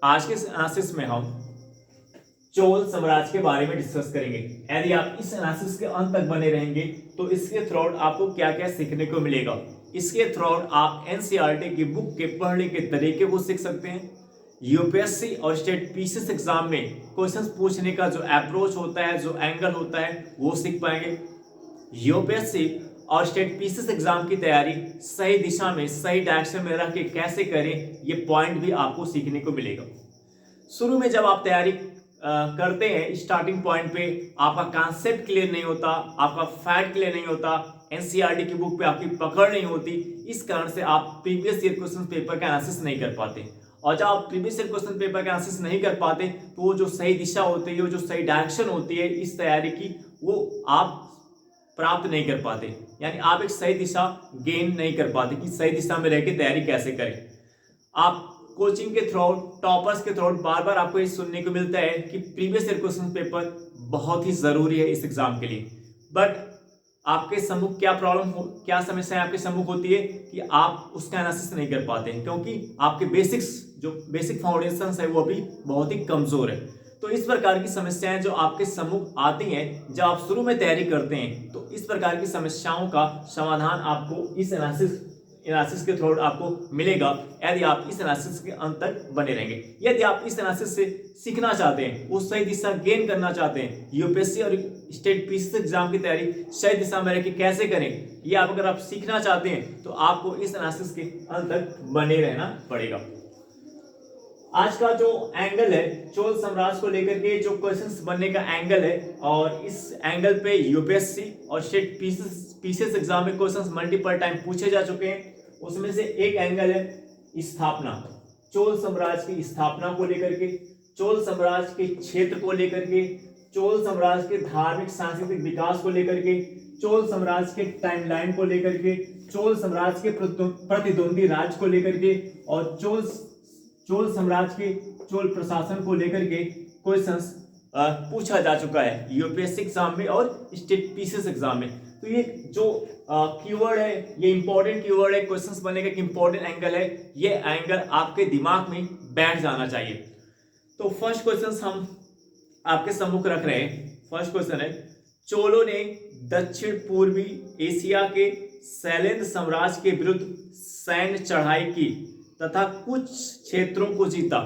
आज के एनालिसिस में हम चोल साम्राज्य के बारे में डिस्कस करेंगे। यदि आप इस एनालिसिस के अंत तक बने रहेंगे तो इसके थ्रू आपको क्या क्या सीखने को मिलेगा। इसके थ्रू आप एनसीईआरटी की बुक के पढ़ने के तरीके को सीख सकते हैं। यूपीएससी और स्टेट पीसीएस एग्जाम में क्वेश्चंस पूछने का जो अप्रोच होता है, जो एंगल होता है, वो सीख पाएंगे। यूपीएससी और स्टेट पीसीएस एग्जाम की तैयारी सही दिशा में, सही डायरेक्शन में रख के कैसे करें, ये पॉइंट भी आपको सीखने को मिलेगा। शुरू में जब आप तैयारी करते हैं, स्टार्टिंग पॉइंट पे आपका कॉन्सेप्ट क्लियर नहीं होता, आपका फैक्ट क्लियर नहीं होता, एनसीईआरटी की बुक पे आपकी पकड़ नहीं होती, इस कारण से आप प्रीवियस ईयर क्वेश्चन पेपर का एनालिसिस नहीं कर पाते। और जब आप प्रीवियस ईयर क्वेश्चन पेपर का एनालिसिस नहीं कर पाते तो वो जो सही दिशा होती है, वो जो सही डायरेक्शन होती है इस तैयारी की, वो आप प्राप्त नहीं कर पाते। यानी आप एक सही दिशा गेन नहीं कर पाते कि सही दिशा में रह के तैयारी कैसे करें। आप कोचिंग के थ्रू, टॉपर्स के थ्रू बार बार आपको ये सुनने को मिलता है कि प्रीवियस ईयर क्वेश्चन पेपर बहुत ही जरूरी है इस एग्जाम के लिए। बट आपके सम्मुख क्या प्रॉब्लम हो, क्या समस्या आपके सम्मुख होती है कि आप उसका एनालिसिस नहीं कर पाते हैं, क्योंकि आपके बेसिक्स, जो बेसिक फाउंडेशन है, वो अभी बहुत ही कमजोर है। तो इस प्रकार की समस्याएं जो आपके सम्मुख आती हैं जब आप शुरू में तैयारी करते हैं, तो इस प्रकार की समस्याओं का समाधान आपको इस एनालिसिस के थ्रू आपको मिलेगा यदि आप इस एनालिसिस के अंत तक बने रहेंगे। यदि आप इस एनालिसिस से सीखना चाहते हैं, वो सही दिशा गेन करना चाहते हैं, यूपीएससी और स्टेट पीसीएस एग्जाम की तैयारी सही दिशा में रह के कैसे करें, ये अगर आप सीखना चाहते हैं तो आपको इस एनालिसिस के अंत तक बने रहना पड़ेगा। आज का जो एंगल है चोल साम्राज्य को लेकर के, जो क्वेश्चंस बनने का एंगल है, और इस एंगल पे यूपीएससी और स्टेट पीसीएस एग्जाम में क्वेश्चंस मल्टीपल टाइम पूछे जा चुके हैं। उसमें से एक एंगल है स्थापना, चोल साम्राज्य की स्थापना को लेकर के, चोल साम्राज्य के क्षेत्र को लेकर के, चोल साम्राज्य के धार्मिक सांस्कृतिक विकास को लेकर के, चोल साम्राज्य के टाइमलाइन को लेकर के, चोल साम्राज्य के प्रतिद्वंदी राज्य को लेकर के, और चोल साम्राज्य के चोल प्रशासन को लेकर के क्वेश्चंस पूछा जा चुका है यूपीएससी एग्जाम में और स्टेट पीसीएस एग्जाम में। तो ये जो कीवर्ड है, ये इंपॉर्टेंट कीवर्ड है, क्वेश्चंस बनने का एक इंपॉर्टेंट एंगल है, ये एंगल आपके दिमाग में बैठ जाना चाहिए। तो फर्स्ट क्वेश्चन हम आपके सम्मुख रख रहे हैं। फर्स्ट क्वेश्चन है, चोलों ने दक्षिण पूर्वी एशिया के शैलेंद्र साम्राज्य के विरुद्ध सैन्य चढ़ाई की तथा कुछ क्षेत्रों को जीता।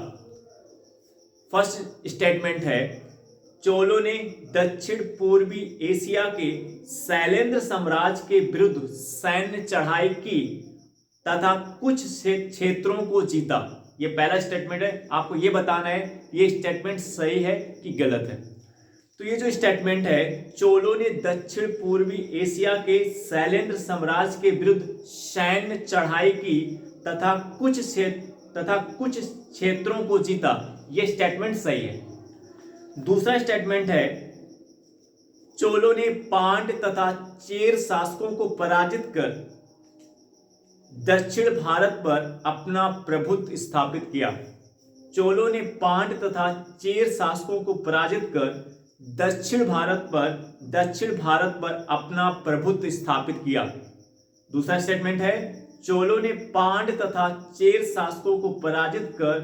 फर्स्ट स्टेटमेंट है, चोलों ने दक्षिण पूर्वी एशिया के शैलेंद्र साम्राज्य के विरुद्ध सैन्य चढ़ाई की तथा कुछ क्षेत्रों को जीता। ये पहला स्टेटमेंट है, आपको ये बताना है ये स्टेटमेंट सही है कि गलत है। तो ये जो स्टेटमेंट है, चोलों ने दक्षिण पूर्वी एशिया के शैलेंद्र साम्राज्य के विरुद्ध सैन्य चढ़ाई की तथा कुछ क्षेत्रों को जीता, ये स्टेटमेंट सही है। दूसरा स्टेटमेंट है, चोलों ने पांड्य तथा चेर शासकों को पराजित कर दक्षिण भारत पर अपना प्रभुत्व स्थापित किया। चोलों ने पांड्य तथा चेर शासकों को पराजित कर दक्षिण भारत पर अपना प्रभुत्व स्थापित किया। दूसरा स्टेटमेंट है, चोलों ने पांड्य तथा चेर शासकों को पराजित कर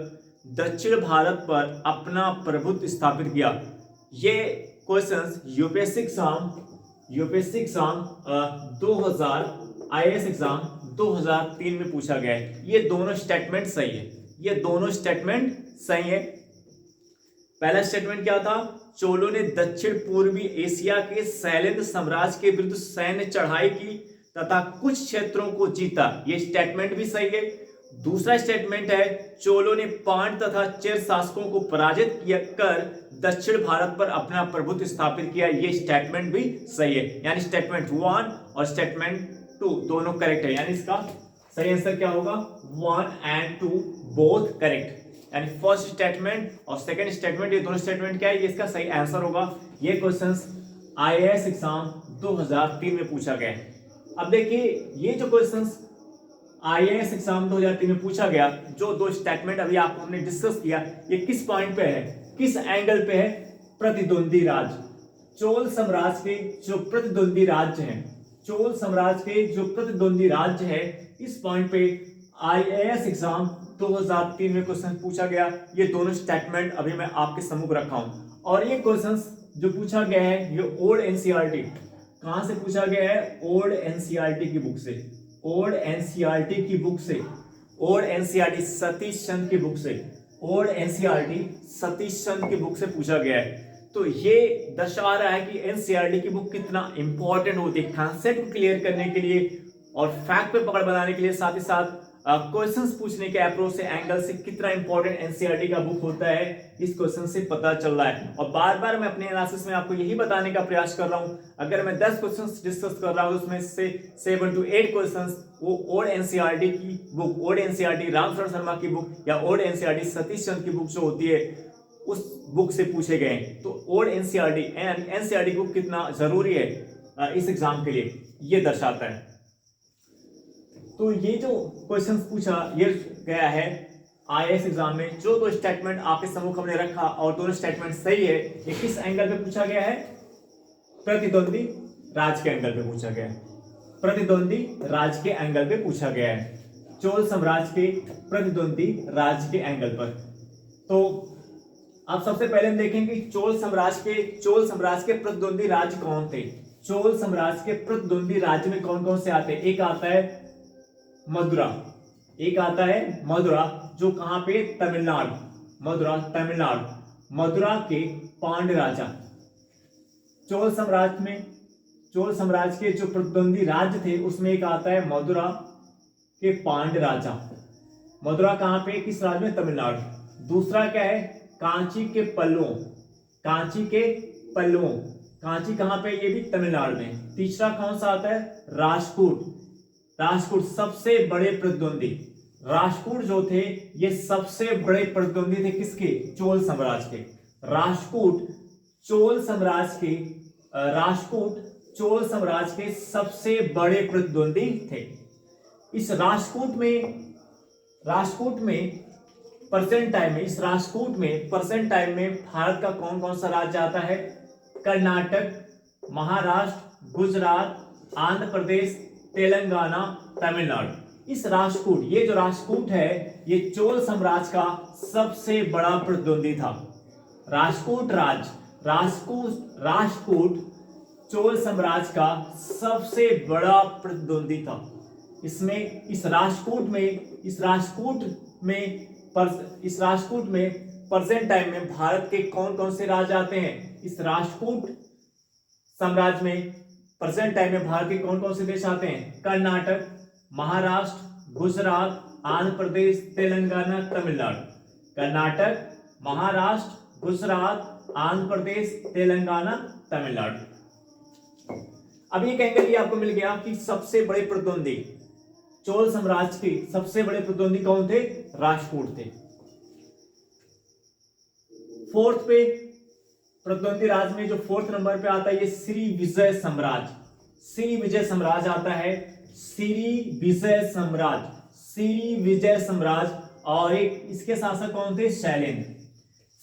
दक्षिण भारत पर अपना प्रभुत्व स्थापित किया। ये questions UPSC exam 2000 IAS exam 2003 में पूछा गया है। ये दोनों स्टेटमेंट सही है, ये दोनों स्टेटमेंट सही है। पहला स्टेटमेंट क्या था, चोलों ने दक्षिण पूर्वी एशिया के शैलेंद्र साम्राज्य के विरुद्ध सैन्य चढ़ाई की तथा कुछ क्षेत्रों को जीता, ये स्टेटमेंट भी सही है। दूसरा स्टेटमेंट है, चोलों ने पांड्य तथा चेर शासकों को पराजित कर दक्षिण भारत पर अपना प्रभुत्व स्थापित किया, ये स्टेटमेंट भी सही है। यानी स्टेटमेंट 1 और स्टेटमेंट 2 दोनों करेक्ट है। यानी इसका सही आंसर क्या होगा, 1 और 2 बोथ करेक्ट। यानी फर्स्ट स्टेटमेंट और सेकंड स्टेटमेंट, ये दोनों स्टेटमेंट क्या है, ये इसका सही आंसर होगा। ये क्वेश्चंस आईएएस एग्जाम 2003 में पूछा गया है। अब देखिए, ये जो क्वेश्चंस आईएएस एग्जाम 2003 में पूछा गया, जो दो स्टेटमेंट अभी आपको हमने डिस्कस किया, ये किस पॉइंट पे है, किस एंगल पे है, प्रतिद्वंदी राज्य। चोल साम्राज्य के जो प्रतिद्वंदी राज्य हैं, चोल साम्राज्य के जो प्रतिद्वंदी राज्य है, इस पॉइंट पे IAS एग्जाम 2003 में क्वेश्चन पूछा गया। ये दोनों स्टेटमेंट अभी मैं आपके सम्मुख रखा हूं और ये क्वेश्चंस जो पूछा गया है ये ओल्ड एनसीईआरटी कहां से पूछा गया है? ओल्ड एनसीईआरटी की बुक से, ओल्ड एनसीईआरटी की बुक से, ओल्ड एनसीईआरटी सतीश चंद्र की बुक से, ओल्ड एनसीईआरटी सतीश चंद्र की बुक से पूछा गया है। तो ये दर्शा रहा है कि एनसीईआरटी की बुक कितना इंपॉर्टेंट होती है कॉन्सेप्ट को क्लियर करने के लिए और फैक्ट पे पकड़ बनाने के लिए, साथ ही साथ क्वेश्चंस पूछने के अप्रोच से, एंगल से कितना इंपॉर्टेंट एनसीईआरटी का बुक होता है इस क्वेश्चन से पता चल रहा है। और बार बार मैं अपने एनालिसिस में आपको यही बताने का प्रयास कर रहा हूं, अगर मैं 10 क्वेश्चंस डिस्कस कर रहा हूं उसमें से 7 to 8 क्वेश्चंस वो ओल्ड एनसीईआरटी की book, old NCERT Ramsharan Sharma की बुक या ओल्ड एनसीईआरटी सतीश चंद्र की बुक जो होती है उस बुक से पूछे गए। तो ओल्ड एनसीईआरटी बुक कितना जरूरी है इस एग्जाम के लिए ये दर्शाता है। तो ये जो क्वेश्चन पूछा ये गया है आईएएस एग्जाम में, जो दो स्टेटमेंट आपके सम्मुख हमने रखा और दोनों स्टेटमेंट सही है, ये किस एंगल पे पूछा गया है? प्रतिद्वंदी राज के एंगल पे पूछा गया है, प्रतिद्वंदी राज के एंगल पे पूछा गया है, चोल साम्राज्य के प्रतिद्वंदी राज के एंगल पर। तो अब सबसे पहले हम देखेंगे चोल साम्राज्य के प्रतिद्वंदी राज्य कौन थे। चोल साम्राज्य के प्रतिद्वंदी राज्य में कौन कौन से आते हैं? एक आता है मदुरा, एक आता है मदुरा जो कहां पे? तमिलनाडु, मदुरा तमिलनाडु। मदुरा के पांड्य राजा, चोल साम्राज्य के जो प्रतिद्वंदी राज्य थे उसमें एक आता है मदुरा के पांड्य राजा। मदुरा कहां पे? किस राज्य में? तमिलनाडु। दूसरा क्या है? कांची के पल्लवों, कांची के पल्लवों, कांची कहां पे? ये भी तमिलनाडु में। तीसरा कौन सा आता है? राजपूत, राजपूत सबसे बड़े प्रतिद्वंदी। राजपूत जो थे ये सबसे बड़े प्रतिद्वंदी थे किसके? चोल साम्राज्य के। राजपूत चोल साम्राज्य के सबसे बड़े प्रतिद्वंदी थे। इस राजपूत में प्रेजेंट टाइम में भारत का कौन कौन सा राज्य आता है? कर्नाटक, महाराष्ट्र, गुजरात, आंध्र प्रदेश, तेलंगाना, तमिलनाडु। इस राजपूत, ये जो राजपूत है ये चोल साम्राज्य का सबसे बड़ा प्रतिद्वंदी था। राजपूत चोल साम्राज्य का सबसे बड़ा प्रतिद्वंदी था। इस राजपूत में प्रेजेंट टाइम में भारत के कौन कौन से राज्य आते हैं? इस राजपूत साम्राज्य में प्रेजेंट टाइम में भारत के कौन कौन से देश आते हैं? कर्नाटक, महाराष्ट्र, गुजरात, आंध्र प्रदेश, तेलंगाना, तमिलनाडु। कर्नाटक, महाराष्ट्र, गुजरात, आंध्र प्रदेश, तेलंगाना, तमिलनाडु। अब ये कहेंगे कि आपको मिल गया कि सबसे बड़े प्रतिद्वंदी चोल साम्राज्य के सबसे बड़े प्रतिद्वंदी कौन थे? राजपूत थे। फोर्थ पे प्रतिद्वंदी राज्य में जो फोर्थ नंबर पे आता है ये श्री विजय साम्राज्य आता है। श्री विजय साम्राज्य और एक इसके शासक कौन थे? शैलेंद्र।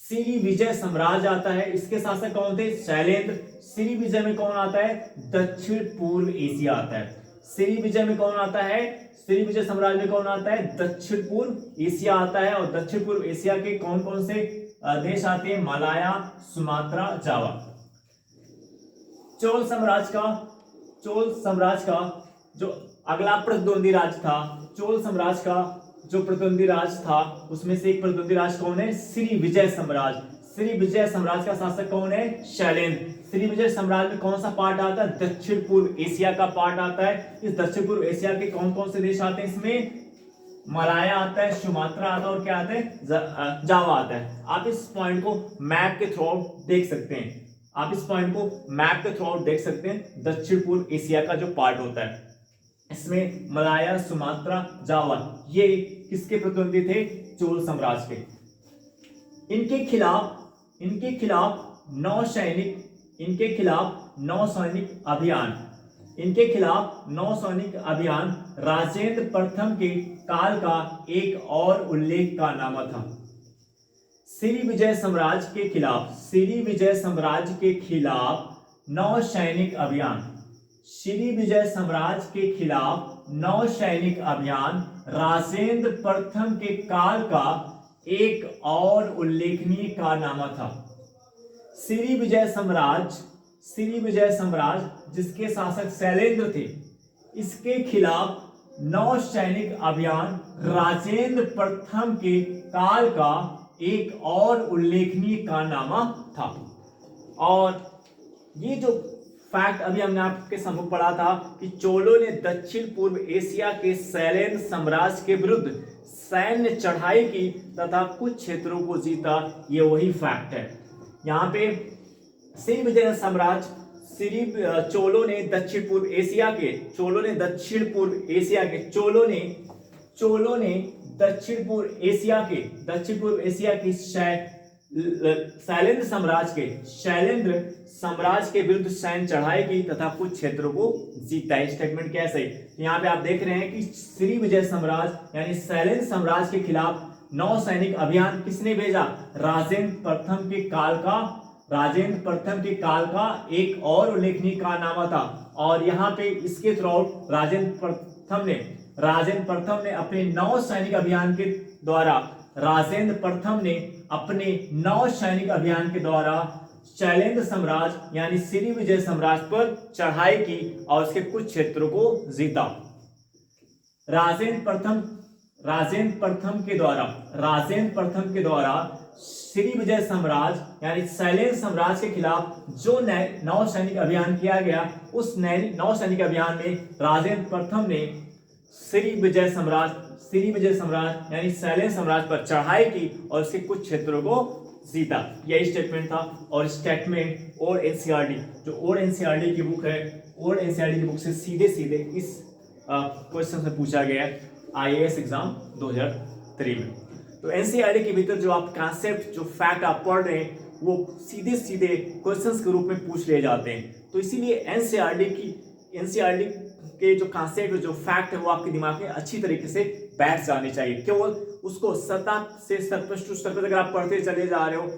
श्री विजय साम्राज्य आता है, इसके शासक कौन थे? शैलेंद्र। श्री विजय में कौन आता है? दक्षिण पूर्व एशिया आता है। श्री विजय में कौन आता है? श्री विजय साम्राज्य में कौन आता है? दक्षिण पूर्व एशिया आता है। और दक्षिण पूर्व एशिया के कौन कौन से देश आते हैं? मलाया, सुमात्रा, जावा। चोल साम्राज्य का जो अगला प्रतिद्वंदी राज्य था, चोल साम्राज्य का जो प्रतिद्वंदी राज्य था उसमें से एक प्रतिद्वंदी राज्य कौन है? श्री विजय साम्राज्य। श्री विजय साम्राज्य का शासक कौन है? शैलेंद्र। श्री विजय साम्राज्य में कौन सा पार्ट आता है? दक्षिण पूर्व एशिया का पार्ट आता है। इस दक्षिण पूर्व एशिया के कौन कौन से देश आते हैं? इसमें मलाया आता है, सुमात्रा आता है और क्या आता है? जावा आता है। आप इस पॉइंट को मैप के थ्रू देख सकते हैं। दक्षिण पूर्व एशिया का जो पार्ट होता है इसमें मलाया, सुमात्रा, जावा ये किसके प्रतिद्वंदी थे? चोल साम्राज्य के। इनके खिलाफ नौ सैनिक अभियान राजेंद्र प्रथम के काल का एक और उल्लेख का नामा था। श्री विजय साम्राज्य के खिलाफ नौ सैनिक अभियान। श्री विजय साम्राज्य के खिलाफ नौसैनिक अभियान राजेंद्र प्रथम के काल का एक और उल्लेखनीय कारनामा था। श्री विजय साम्राज्य जिसके शासक शैलेंद्र थे, इसके खिलाफ नौसैनिक अभियान राजेंद्र प्रथम के काल का एक और उल्लेखनीय कारनामा था। और ये जो फैक्ट अभी हमने आपके सम्मुख पढ़ा था कि चोलों ने दक्षिण पूर्व एशिया के शैलेंद्र साम्राज्य के विरुद्ध सैन्य चढ़ाई की तथा कुछ क्षेत्रों को जीता, ये वही फैक्ट है। यहाँ पे चोलों ने दक्षिण पूर्व एशिया के शैलेंद्र साम्राज्य के विरुद्ध सैन्य चढ़ाई की तथा कुछ क्षेत्रों को जीता है। स्टेटमेंट क्या है सही? यहाँ पे आप देख रहे हैं कि श्री विजय साम्राज्य यानी शैलेंद्र साम्राज्य के खिलाफ नौसैनिक अभियान किसने भेजा? राजेंद्र प्रथम के काल का एक और उल्लेखनीय कारनामा था। और यहाँ पे इसके थ्रू राजेंद्र प्रथम ने अपने नौसैनिक अभियान के द्वारा शैलेंद्र साम्राज्य यानी श्री विजय साम्राज्य पर चढ़ाई की और उसके कुछ क्षेत्रों को जीता। राजेंद्र प्रथम के द्वारा श्री विजय साम्राज्य यानी शैलेंद्र साम्राज्य के खिलाफ जो नौसैनिक अभियान किया गया, उस नौसैनिक अभियान में राजेंद्र प्रथम ने श्री विजय साम्राज्य यानी शैलेंद्र साम्राज्य पर चढ़ाई की और उसके कुछ क्षेत्रों को जीता। यही स्टेटमेंट था। और स्टेटमेंट और एनसीईआरटी जो और एनसीईआरटी की बुक है, और एनसीईआरटी की बुक से सीधे इस क्वेश्चन से पूछा गया है आईएएस एग्जाम 2003 में। तो एनसीईआरटी के भीतर जो आप कॉन्सेप्ट, जो फैक्ट आप पढ़ रहे हैं, वो सीधे क्वेश्चंस के रूप में पूछ लिए जाते हैं। तो इसीलिए एनसीईआरटी के जो कॉन्सेप्ट, जो फैक्ट है, वो आपके दिमाग में अच्छी तरीके से बैठ जाने चाहिए। केवल उसको सतह से सरपश टू सरपश अगर आप पढ़ते चले जा रहे हो,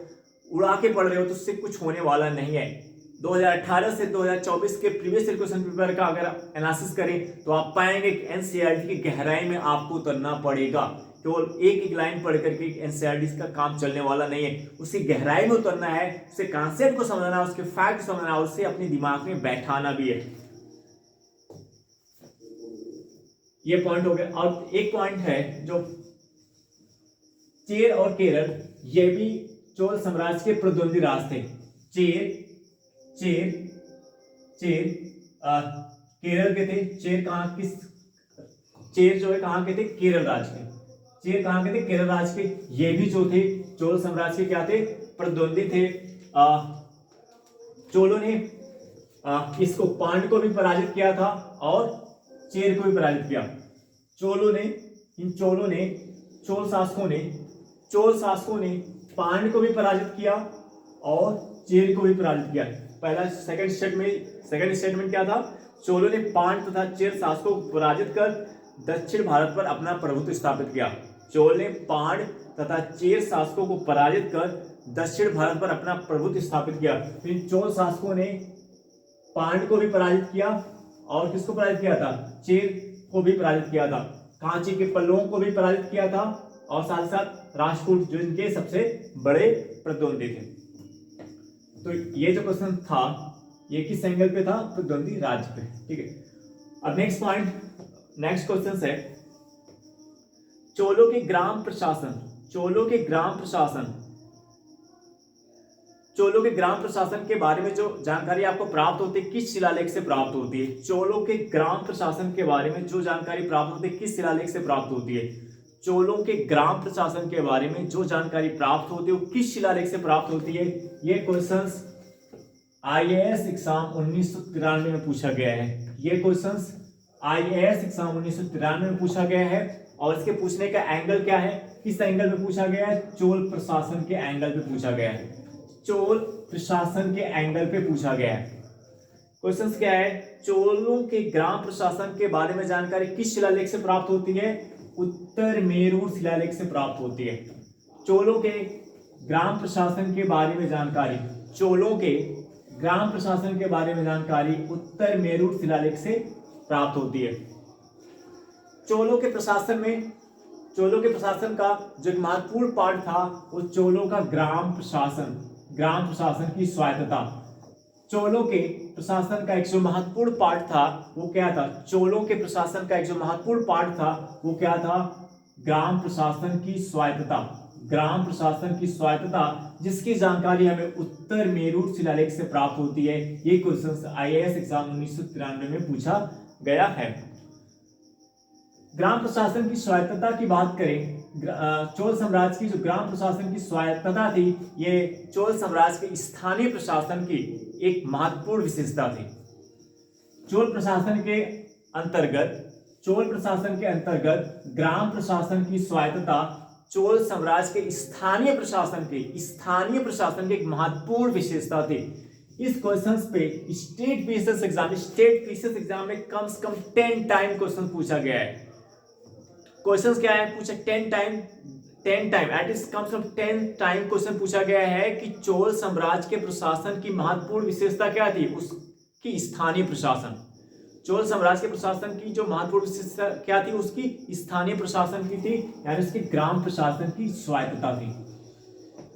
उड़ा के पढ़ रहे हो, तो उससे कुछ होने वाला नहीं है। 2018 से 2024 के प्रीवियस क्वेश्चन पेपर का अगर एनालिसिस करें तो आप पाएंगे कि एनसीईआरटी की गहराई में आपको उतरना पड़ेगा। केवल एक लाइन पढ़ करके एनसीईआरटी का काम चलने वाला नहीं है, उसकी गहराई में उतरना है, उसके कॉन्सेप्ट को समझना है, उसके फैक्ट को समझना है, उसे अपने दिमाग में बैठाना भी है। ये पॉइंट हो गया। और एक पॉइंट है जो चेर और केरल, ये भी चोल साम्राज्य के प्रतिद्वंदी राज थे। केरल के थे। चेर जो है कहाँ के थे? केरल राज के। चेर कहाँ के थे? केरल राज के। ये भी जो थे चोल साम्राज्य के क्या थे? प्रतिद्वंदी थे। चोलों ने इसको पांड्य को भी पराजित किया था और चेर को भी पराजित किया। चोल शासकों ने पांड्य को भी पराजित किया और चेर को भी पराजित किया। पहला सेकंड स्टेटमेंट क्या था? चोलों ने पांड्य तथा चेर शासकों को पराजित कर दक्षिण भारत पर अपना प्रभुत्व स्थापित किया। चोल ने पांड्य तथा चेर शासकों को पराजित कर दक्षिण भारत पर अपना प्रभुत्व स्थापित किया। फिर चोल शासकों ने पांड्य को भी पराजित किया और किसको पराजित किया था? चेर को भी पराजित किया था। कांची के पल्लवों को भी पराजित किया था और साथ साथ राष्ट्रकूट जो इनके सबसे बड़े प्रतिद्वंदी थे। तो ये जो क्वेश्चन था, ये किस एंगल पे था? प्रतिद्वंदी राज्य पे। ठीक है। अब नेक्स्ट क्वेश्चन है चोलों के ग्राम प्रशासन के बारे में जो जानकारी आपको प्राप्त होती है, किस शिलालेख से प्राप्त होती है? चोलों के ग्राम प्रशासन के बारे में जो जानकारी प्राप्त होती है, किस शिलालेख से प्राप्त होती है? चोलों के ग्राम प्रशासन के बारे में जो जानकारी प्राप्त होती है, वो किस शिलालेख से प्राप्त होती है? ये क्वेश्चंस आईएएस एग्जाम 1993 में पूछा गया है। ये क्वेश्चंस आईएएस एग्जाम 1993 में पूछा गया है और इसके पूछने का एंगल क्या है? किस एंगल पे पूछा गया है? चोल प्रशासन के एंगल पे पूछा गया है। चोल प्रशासन के एंगल पे पूछा गया है। क्वेश्चंस क्या है? चोलों के ग्राम प्रशासन के बारे में जानकारी किस शिलालेख से प्राप्त होती है? उत्तर मेरूर शिलालेख से प्राप्त होती है। चोलों के ग्राम प्रशासन के बारे में जानकारी, उत्तर मेरूर शिलालेख से प्राप्त होती है। चोलों के प्रशासन में, चोलों के प्रशासन का जो एक महत्वपूर्ण पार्ट था वो चोलों का ग्राम प्रशासन, ग्राम प्रशासन की स्वायत्तता। चोलों के प्रशासन का एक जो महत्वपूर्ण पार्ट था वो क्या था? चोलों के प्रशासन का एक जो महत्वपूर्ण पार्ट था वो क्या था? ग्राम प्रशासन की स्वायत्तता, ग्राम प्रशासन की स्वायत्तता, जिसकी जानकारी हमें उत्तर मेरूर शिलालेख से प्राप्त होती है। ये क्वेश्चन आईएएस एग्जाम 1993 में पूछा गया है। ग्राम प्रशासन की स्वायत्तता की बात करें, चोल साम्राज्य की जो ग्राम प्रशासन की स्वायत्तता थी, ये चोल साम्राज्य के स्थानीय प्रशासन की एक महत्वपूर्ण विशेषता थी। चोल प्रशासन के अंतर्गत, चोल प्रशासन के अंतर्गत ग्राम प्रशासन की स्वायत्तता चोल साम्राज्य के स्थानीय प्रशासन की एक महत्वपूर्ण विशेषता थी। इस क्वेश्चंस पे स्टेट पीसीएस एग्जाम में कम से कम 10 टाइम क्वेश्चन पूछा गया है। क्वेश्चंस क्या है? पूछा 10 टाइम एटलीस्ट कम से कम 10 टाइम क्वेश्चन पूछा गया है कि चोल साम्राज्य के प्रशासन की महत्वपूर्ण विशेषता क्या थी? उसकी स्थानीय प्रशासन। चोल साम्राज्य के प्रशासन की जो महत्वपूर्ण विशेषता क्या थी? उसकी स्थानीय प्रशासन की थी, यानी उसकी ग्राम प्रशासन की स्वायत्तता थी।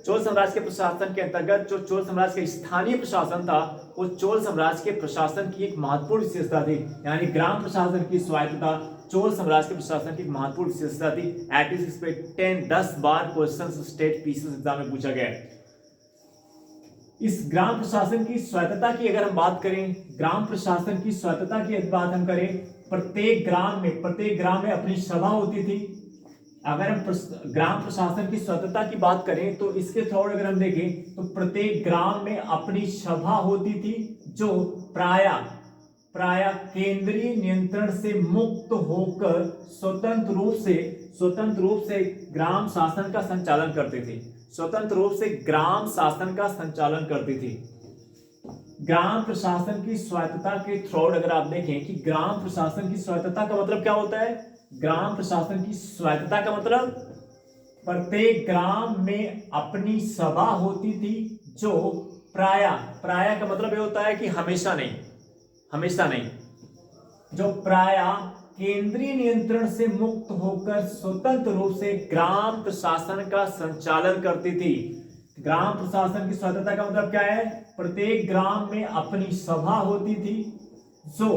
चोल साम्राज्य के प्रशासन के अंतर्गत जो चोल साम्राज्य का स्थानीय प्रशासन था वो चोल साम्राज्य के प्रशासन की एक महत्वपूर्ण विशेषता थी, यानी ग्राम प्रशासन की स्वायत्तता चोल साम्राज्य के प्रशासन की एक महत्वपूर्ण विशेषता थी। एटलीस्ट इस पे 10-10 बार क्वेश्चन स्टेट पीसीएस एग्जाम में पूछा गया है। इस ग्राम प्रशासन की स्वायत्तता की अगर हम बात करें, ग्राम प्रशासन की स्वायत्तता की बात हम करें, प्रत्येक ग्राम में अपनी सभा होती थी। अगर हम ग्राम प्रशासन की स्वायत्तता की बात करें तो इसके थ्रू अगर हम देखें तो प्रत्येक ग्राम में अपनी सभा होती थी, जो प्राय केंद्रीय नियंत्रण से मुक्त होकर स्वतंत्र रूप से ग्राम शासन का संचालन करती थी। स्वतंत्र रूप से ग्राम शासन का संचालन करती थी। ग्राम प्रशासन की स्वायत्तता के थ्रू अगर आप देखें कि ग्राम प्रशासन की स्वायत्तता का मतलब क्या होता है? ग्राम प्रशासन की स्वायत्तता का मतलब प्रत्येक ग्राम में अपनी सभा होती थी, जो प्राय का मतलब ये होता है कि हमेशा नहीं, जो प्राय केंद्रीय नियंत्रण से मुक्त होकर स्वतंत्र रूप से ग्राम प्रशासन का संचालन करती थी। ग्राम प्रशासन की स्वायत्तता का मतलब क्या है? प्रत्येक ग्राम में अपनी सभा होती थी, जो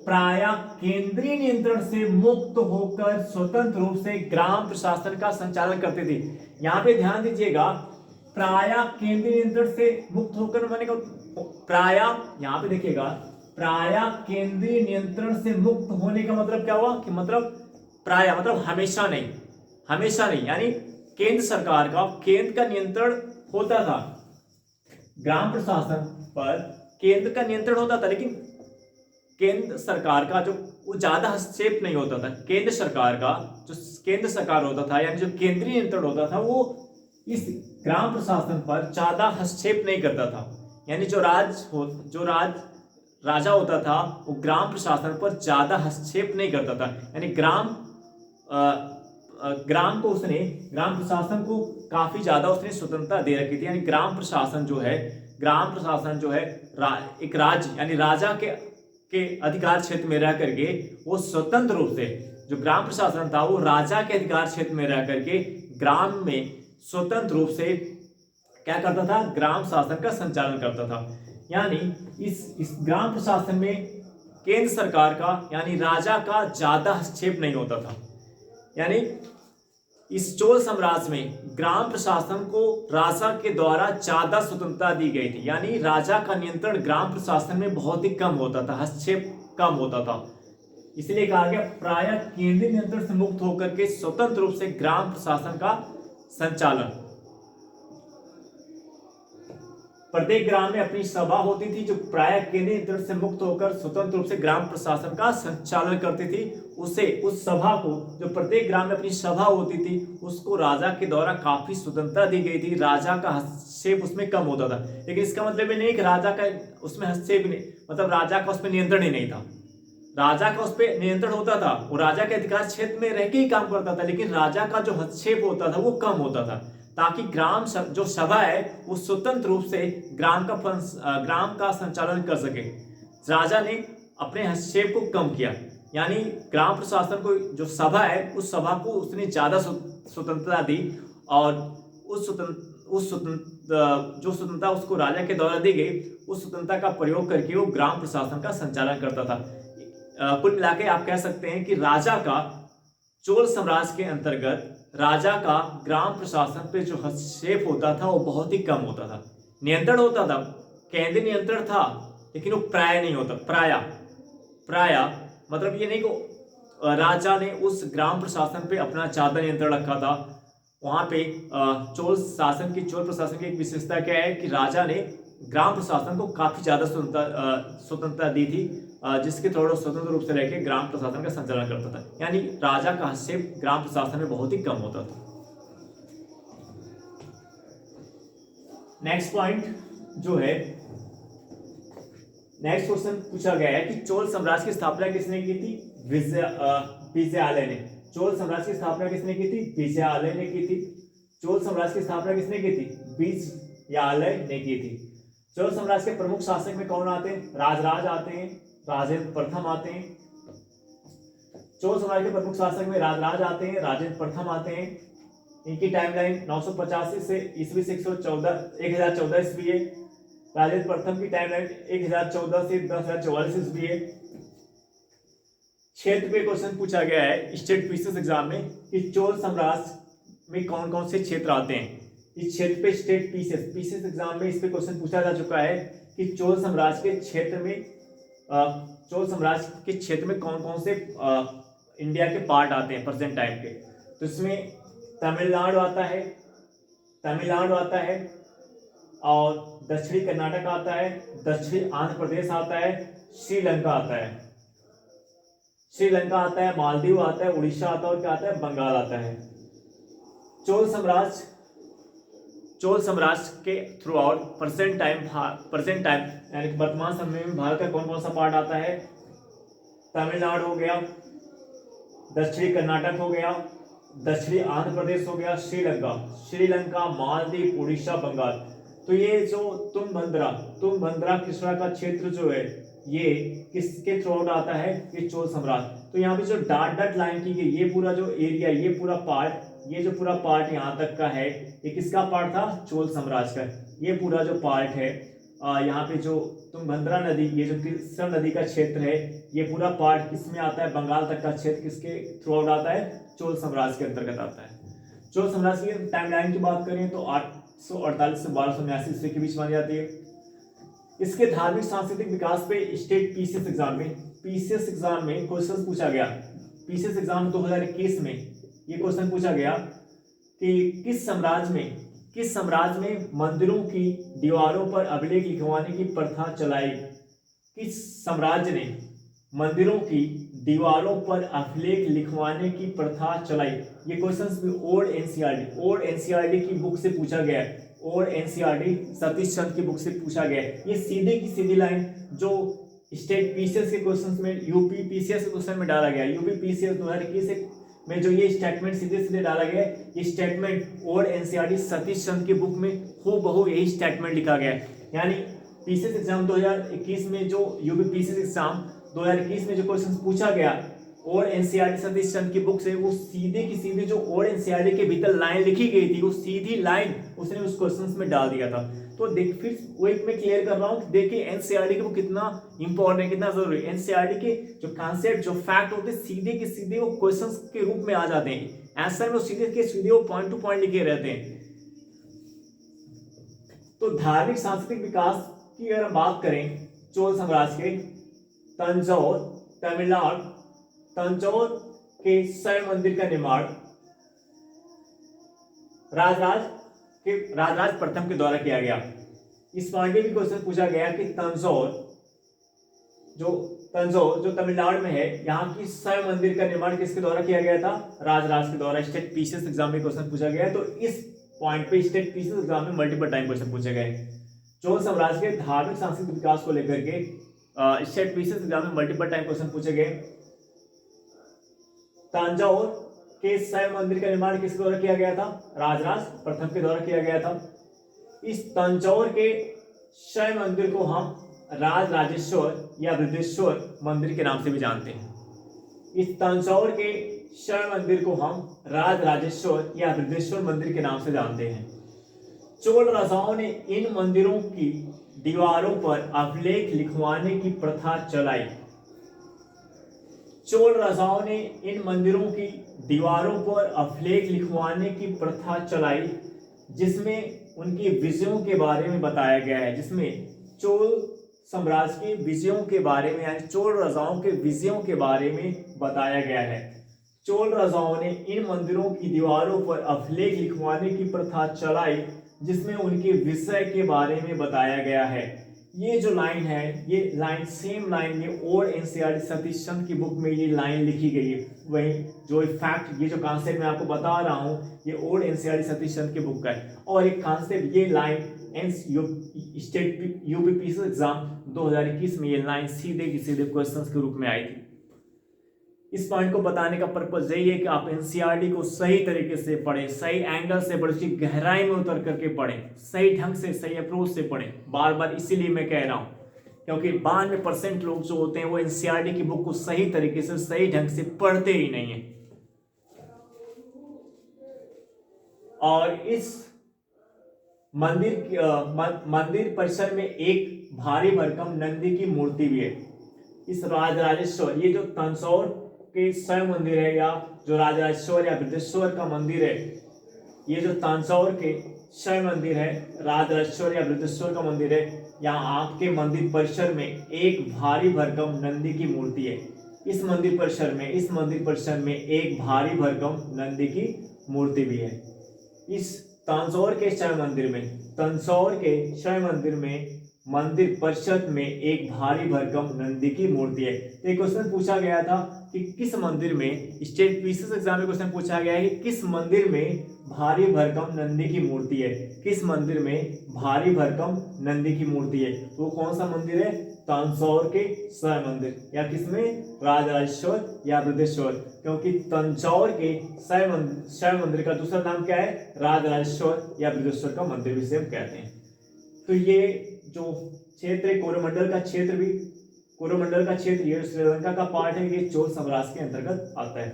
प्राय केंद्रीय नियंत्रण से मुक्त होकर स्वतंत्र रूप से ग्राम प्रशासन का संचालन करती थी। यहाँ पे ध्यान दीजिएगा, प्राय केंद्रीय नियंत्रण से मुक्त होकर माने प्राय, यहाँ पे देखिएगा, प्राय केंद्रीय नियंत्रण से मुक्त होने का मतलब क्या हुआ? कि मतलब प्राय मतलब हमेशा नहीं, यानी केंद्र सरकार का, केंद्र का नियंत्रण होता था ग्राम प्रशासन पर, केंद्र का नियंत्रण होता था, लेकिन केंद्र सरकार का जो वो ज्यादा हस्तक्षेप नहीं होता था। केंद्र सरकार का जो केंद्र सरकार होता था, यानी जो केंद्रीय नियंत्रण होता था, वो इस ग्राम प्रशासन पर ज्यादा हस्तक्षेप नहीं करता था। यानी जो राजा होता था वो ग्राम प्रशासन पर ज्यादा हस्तक्षेप नहीं करता था। यानी ग्राम प्रशासन को काफी ज्यादा उसने स्वतंत्रता दे रखी थी। यानी ग्राम प्रशासन जो है एक राज्य यानी राजा के अधिकार क्षेत्र में रह करके वो स्वतंत्र रूप से, जो ग्राम प्रशासन था वो राजा के अधिकार क्षेत्र में रह करके ग्राम में स्वतंत्र रूप से क्या करता था? ग्राम शासन का संचालन करता था। यानी इस ग्राम प्रशासन में केंद्र सरकार का यानी राजा का ज्यादा हस्तक्षेप नहीं होता था। यानी इस चोल साम्राज्य में ग्राम प्रशासन को राजा के द्वारा ज्यादा स्वतंत्रता दी गई थी। यानी राजा का नियंत्रण ग्राम प्रशासन में बहुत ही कम होता था, हस्तक्षेप कम होता था। इसलिए कहा गया प्राय केंद्रीय नियंत्रण से मुक्त होकर के स्वतंत्र रूप से ग्राम प्रशासन का संचालन। प्रत्येक ग्राम में अपनी सभा होती थी, जो प्राय केंद्रीय नियंत्रण से मुक्त होकर स्वतंत्र रूप से ग्राम प्रशासन का संचालन करती थी। उस सभा को, जो प्रत्येक ग्राम में अपनी सभा होती थी, उसको राजा के द्वारा काफी स्वतंत्रता दी गई थी। राजा का हस्तक्षेप उसमें कम होता था, लेकिन इसका मतलब ये नहीं कि राजा का उसमें हस्तक्षेप नहीं, मतलब राजा का उसमें नियंत्रण ही नहीं था। राजा का उस पर नियंत्रण होता था, वो राजा के अधिकार क्षेत्र में रह के ही काम करता था, लेकिन राजा का जो हस्तक्षेप होता था वो कम होता था, ताकि ग्राम जो सभा है वो स्वतंत्र रूप से ग्राम का संचालन कर सके। राजा ने अपने हस्तक्षेप को कम किया। यानी ग्राम प्रशासन को जो सभा है उस सभा को उसने ज्यादा स्वतंत्रता दी और उस स्वतंत्र जो स्वतंत्रता उसको राजा के द्वारा दी गई उस स्वतंत्रता का प्रयोग करके वो ग्राम प्रशासन का संचालन करता था। कुल मिला के आप कह सकते हैं कि राजा का चोल साम्राज्य के अंतर्गत राजा का ग्राम प्रशासन पे जो हस्तक्षेप होता था वो बहुत ही कम होता था। नियंत्रण होता था, केंद्रीय नियंत्रण था, लेकिन वो प्राय नहीं होता। प्राय मतलब ये नहीं कि राजा ने उस ग्राम प्रशासन पे अपना ज्यादा नियंत्रण रखा था। वहां पे चोल प्रशासन की एक विशेषता क्या है कि राजा ने ग्राम प्रशासन को काफी ज्यादा स्वतंत्रता दी थी, जिसके थोड़ा स्वतंत्र रूप से रहकर ग्राम प्रशासन का संचालन करता था। यानी राजा का हस्तक्षेप ग्राम प्रशासन में बहुत ही कम होता था। नेक्स्ट पॉइंट जो है, नेक्स्ट क्वेश्चन पूछा गया है कि चोल साम्राज्य की स्थापना किसने की थी? विजयालय ने। चोल साम्राज्य की स्थापना किसने की थी? विजयालय ने की थी। चोल साम्राज्य की स्थापना किसने की थी? विजयालय ने की थी। चोल साम्राज्य के प्रमुख शासक में कौन आते हैं? राजराज आते हैं, राजेंद्र प्रथम आते हैं। चोल साम्राज्य के प्रमुख शासक में राजराज आते हैं, राजेंद्र प्रथम आते हैं। इनकी टाइमलाइन 985 से ईस्वी से 1014 ईस्वी है। राजेंद्र प्रथम की टाइमलाइन 1014 से 1044 ईस्वी है। क्षेत्र पे क्वेश्चन पूछा गया है स्टेट पीसीएस एग्जाम में कि चोल साम्राज्य में कौन कौन से क्षेत्र आते हैं। इस क्षेत्र पे स्टेट पीसीएस एग्जाम में इस पे क्वेश्चन पूछा जा चुका है कि चोल साम्राज्य के क्षेत्र में कौन कौन से इंडिया के पार्ट आते हैं प्रेजेंट टाइम के। तो इसमें तमिलनाडु आता है और दक्षिणी कर्नाटक आता है, दक्षिणी आंध्र प्रदेश आता है, श्रीलंका आता है, मालदीव आता है, उड़ीसा आता है और क्या आता है? बंगाल आता है। चोल साम्राज्य के थ्रू आउट प्रेजेंट टाइम यानी वर्तमान समय में भारत का कौन कौन सा पार्ट आता है? तमिलनाडु हो गया, दक्षिणी कर्नाटक हो गया, दक्षिणी आंध्र प्रदेश हो गया, श्रीलंका, मालदीव, उड़ीसा, बंगाल। तो ये जो तुंगभद्रा कृष्णा का क्षेत्र जो है ये किसके थ्रू आउट आता है? ये चोल साम्राज्य। तो यहाँ पे जो डॉट लाइन की गई ये पूरा जो एरिया, ये पूरा पार्ट यहाँ तक का है, ये किसका पार्ट था? चोल साम्राज्य का। ये पूरा जो पार्ट है यहाँ पे जो तुंगभद्रा नदी, ये जो कृष्णा नदी का क्षेत्र है, ये पूरा पार्ट किसमें आता है? बंगाल तक का क्षेत्र किसके थ्रू आउट आता है? चोल साम्राज्य के अंतर्गत आता है। चोल साम्राज्य की टाइमलाइन की बात करें तो 848 से 1289 ईस्वी के बीच मानी जाती है। इसके धार्मिक सांस्कृतिक विकास पे स्टेट पीसीएस एग्जाम में क्वेश्चन पूछा गया। पीसीएस एग्जाम 2021 में ये क्वेश्चन पूछा गया कि किस साम्राज्य में मंदिरों की दीवारों पर अभिलेख लिखवाने की प्रथा चलाई? किस साम्राज्य ने मंदिरों की दीवारों पर अभिलेख लिखवाने की प्रथा चलाई? ये क्वेश्चन भी ओल्ड एनसीईआरटी की बुक से पूछा गया है। ओल्ड एनसीईआरटी सतीश चंद्र की बुक से पूछा गया है। ये सीधे की सीधी लाइन जो स्टेट पीसीएस के क्वेश्चन में, यूपी पीसीएस के क्वेश्चन में डाला गया। यूपी पीसीएस 2021 में जो ये स्टेटमेंट सीधे डाला गया, ये statement old NCERT Satish Chandra की बुक में हूबहू यही स्टेटमेंट लिखा गया है। यानी पीसीएस एग्जाम 2021 में जो यूपी पीसीएस एग्जाम 2021 में जो क्वेश्चन पूछा गया ओल्ड एनसीईआरटी सतीश चंद्र की बुक से, वो सीधे की सीधे जो ओल्ड एनसीईआरटी के भीतर लाइन लिखी गई थी, वो सीधी लाइन उसने उस क्वेश्चन में डाल दिया था। तो देख, फिर वो एक मैं क्लियर कर रहा हूँ, देखिए एनसीईआरटी के वो कितना इंपॉर्टेंट है, कितना जरूरी है। एनसीईआरटी के जो कॉन्सेप्ट, जो फैक्ट होते हैं, सीधे के सीधे वो क्वेश्चन के रूप में आ जाते हैं। आंसर में सीधे के सीधे वो पॉइंट टू पॉइंट लिखे रहते हैं। तो धार्मिक सांस्कृतिक विकास की अगर हम बात करें चोल साम्राज्य के, तंजौर, तमिलनाडु, तंजौर के शैव मंदिर का निर्माण राजराज प्रथम के द्वारा किया गया। इस पॉइंट में भी क्वेश्चन पूछा गया कि तंजौर जो तमिलनाडु में है, यहाँ की शैव मंदिर का निर्माण किसके द्वारा किया गया था? राजराज के द्वारा। स्टेट पीसीएस एग्जाम में क्वेश्चन पूछा गया है। तो इस पॉइंट पे स्टेट पीसीएस एग्जाम में मल्टीपल टाइम क्वेश्चन पूछे गए। चोल साम्राज्य के धार्मिक सांस्कृतिक विकास को लेकर के स्टेट पीसीएस एग्जाम में मल्टीपल टाइम क्वेश्चन पूछे गए। तंजौर के शैव मंदिर का निर्माण किसके द्वारा किया गया था? राजराज प्रथम के द्वारा किया गया था। इस तंजौर के शैव मंदिर को हम राजराजेश्वर या बृहदेश्वर मंदिर के नाम से भी जानते हैं। इस तंजौर के शैव मंदिर को हम राजराजेश्वर या बृहदेश्वर मंदिर के नाम से जानते हैं। चोल राजाओं ने इन मंदिरों की दीवारों पर अभिलेख लिखवाने की प्रथा चलाई। चोल राजाओं ने इन मंदिरों की दीवारों पर अभिलेख लिखवाने की प्रथा चलाई, जिसमें उनकी विजयों के बारे में बताया गया है, जिसमें चोल साम्राज्य के विजयों के बारे में यानी चोल राजाओं के विजयों के बारे में बताया गया है। चोल राजाओं ने इन मंदिरों की दीवारों पर अभिलेख लिखवाने की प्रथा चलाई, जिसमें उनके विषय के बारे में बताया गया है। ये जो लाइन है, ये लाइन सेम लाइन में ओल्ड एनसीईआरटी सतीश चंद्र की बुक में ये लाइन लिखी गई है। वही जो फैक्ट, ये जो कॉन्सेप्ट मैं आपको बता रहा हूँ, ये ओल्ड एनसीईआरटी सतीश चंद्र की बुक का है। और एक कॉन्सेप्ट, ये लाइन स्टेट यूपीपीएससी एग्जाम 2021 में ये लाइन सीधे की सीधे क्वेश्चंस के रूप में आई थी। इस पॉइंट को बताने का पर्पज यही है कि आप एनसीईआरटी को सही तरीके से पढ़ें, सही एंगल से पढ़ें, उसकी गहराई में उतर करके पढ़ें, सही ढंग से, सही अप्रोच से पढ़ें। बार बार इसीलिए मैं कह रहा हूं, क्योंकि 92% लोग जो होते हैं वो एनसीईआरटी की बुक को सही तरीके से, सही ढंग से पढ़ते ही नहीं है। और इस मंदिर परिसर में एक भारी भरकम नंदी की मूर्ति भी है। इस राजराजेश्वर, ये जो तंजौर के शैव मंदिर है या जो राजराजेश्वर या बृहदेश्वर का मंदिर है, ये जो तंजौर के शैव मंदिर है, राजराजेश्वर या बृहदेश्वर का मंदिर है, यहाँ आपके मंदिर परिसर में एक भारी भरकम नंदी की मूर्ति है। इस मंदिर परिसर में एक भारी भरकम नंदी की मूर्ति भी है। इस तंजौर के शैव मंदिर में मंदिर परिषद में एक भारी भरकम नंदी की मूर्ति है। तो एक क्वेश्चन पूछा गया था कि किस मंदिर में, स्टेट पीसीएस एग्जाम में क्वेश्चन पूछा गया है कि किस मंदिर में भारी भरकम नंदी की मूर्ति है, किस मंदिर में भारी भरकम नंदी की मूर्ति है। तो वो कौन सा मंदिर है? तंजौर के शैव मंदिर, या किसमें? राजराजेश्वर या बृहदेश्वर, क्योंकि तंजौर के शैव मंदिर का दूसरा नाम क्या है? राजराजेश्वर या बृहदेश्वर का मंदिर भी से हम कहते हैं। तो ये जो क्षेत्र है कोरोमंडल का क्षेत्र, ये श्रीलंका का पार्ट है, ये चोल साम्राज्य के अंतर्गत आता है।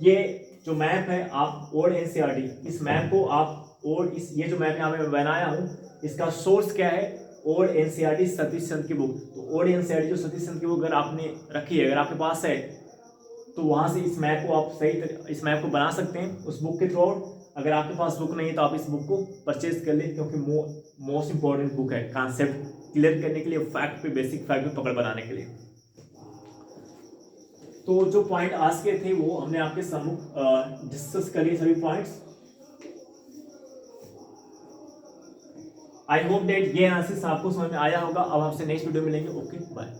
ये जो मैप है आप ओल्ड एनसीईआरटी, इस मैप को आप ये जो मैप यहाँ मैं बनाया हूँ, इसका सोर्स क्या है? ओल्ड एनसीईआरटी सतीश चंद्र की बुक। तो ओल्ड एनसीईआरटी जो सतीश चंद्र की बुक अगर आपने रखी है, अगर आपके पास है, तो वहाँ से इस मैप को आप इस मैप को बना सकते हैं उस बुक के थ्रू। अगर आपके पास बुक नहीं है तो आप इस बुक को परचेज कर लें, क्योंकि मोस्ट इंपॉर्टेंट बुक है कॉन्सेप्ट क्लियर करने के लिए, फैक्ट पे, बेसिक फैक्ट पे पकड़ बनाने के लिए। तो जो पॉइंट आज के थे वो हमने आपके सम्मुख डिस्कस कर लिए सभी पॉइंट्स। आई होप डेट ये एनालिसिस आपको समझ में आया होगा। अब आपसे नेक्स्ट वीडियो मिलेंगे। Okay, bye.